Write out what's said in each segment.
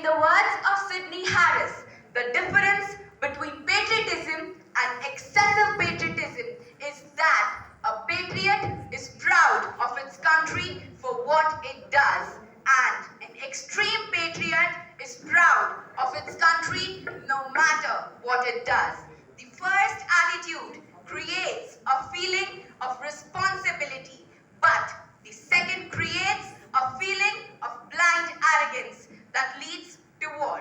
In the words of Sidney Harris, the difference between patriotism and excessive patriotism is that a patriot is proud of its country for what it does, and an extreme patriot is proud of its country no matter what it does. The first attitude creates a feeling of responsibility, but the second creates a feeling of blind arrogance that leads to war.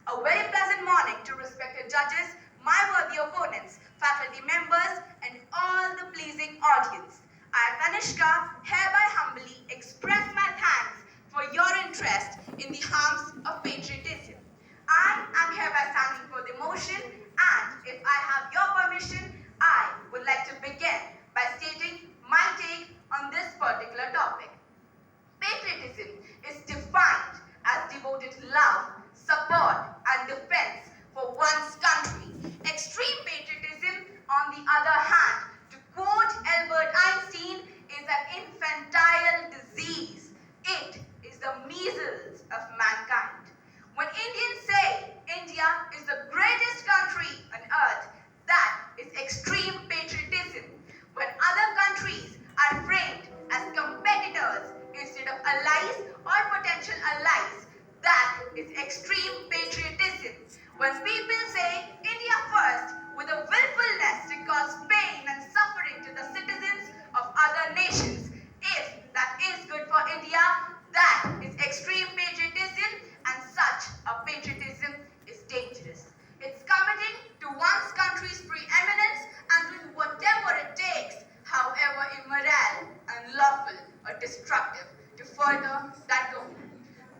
A very pleasant morning to respected judges, my worthy opponents, faculty members, and all the pleasing audience. I, Tanishka, hereby humbly express my thanks for your interest in the harms of patriotism. I am hereby standing for the motion, and if I have your permission, I would like to begin by stating my take on this particular topic. Patriotism is defined as devoted love, support, and defense for one's country. Extreme patriotism, on the other hand, to quote Albert Einstein, is an infantile disease. It is the measles of mankind. When Indians say India is the greatest country on earth, that is extreme patriotism. When other countries are framed as competitors instead of allies or potential allies, that is extreme patriotism. When people say India first with a willfulness to cause pain and suffering to the citizens of other nations, if that is good for India, that is extreme patriotism, and such a patriotism is dangerous. It's committing to one's country's preeminence and doing whatever it takes, however immoral, unlawful, or destructive, to further that goal.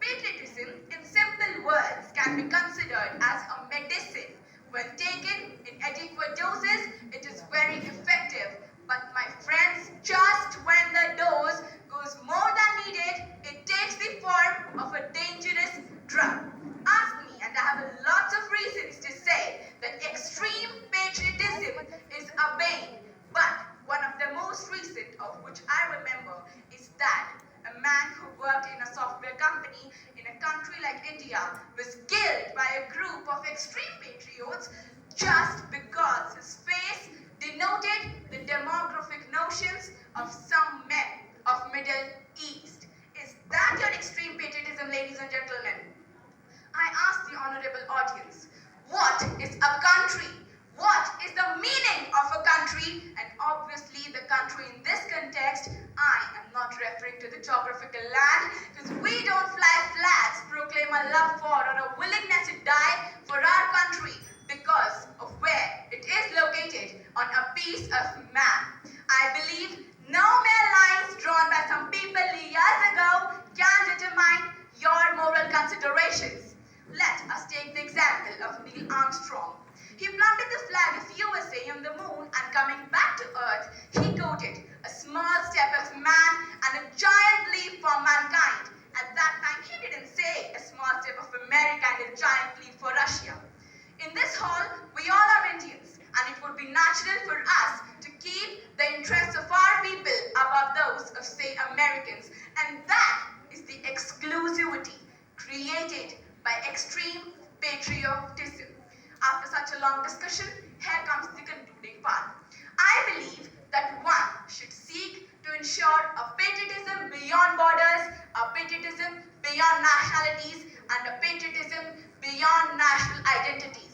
Patriotism, in simple words, can be considered as a medicine. When taken in adequate doses, it is very effective. But my friends, just when the dose goes more than needed, it takes the form of a dangerous drug. Ask me, and I have lots of reasons to say that extreme patriotism is a bane. But one of the most recent of which I remember is that a man who worked in a software company in a country like India was killed by a group of extreme patriots just because his face denoted the demographic notions of some men of Middle East. Is that your extreme patriotism, ladies and gentlemen? I ask the honorable audience, what is a country? What is the meaning of a country? And obviously the country in this context, I am not referring to the geographical land, because we don't fly flags, proclaim a love for or a willingness to die for our country because of where it is located on a piece of map. I believe no mere lines drawn by some people years ago can determine your moral considerations. Let us take the example of Neil Armstrong. He planted the flag of USA on the moon, and coming back to Earth, he quoted, "A small step of man and a giant leap for mankind." At that time, he didn't say a small step of America and a giant leap for Russia. In this hall, we all are Indians, and it would be natural for us to keep the interests of our people above those of, say, Americans. And that is the exclusivity created by extreme patriotism. After such a long discussion, here comes the concluding part. I believe that one should seek to ensure a patriotism beyond borders, a patriotism beyond nationalities, and a patriotism beyond national identities.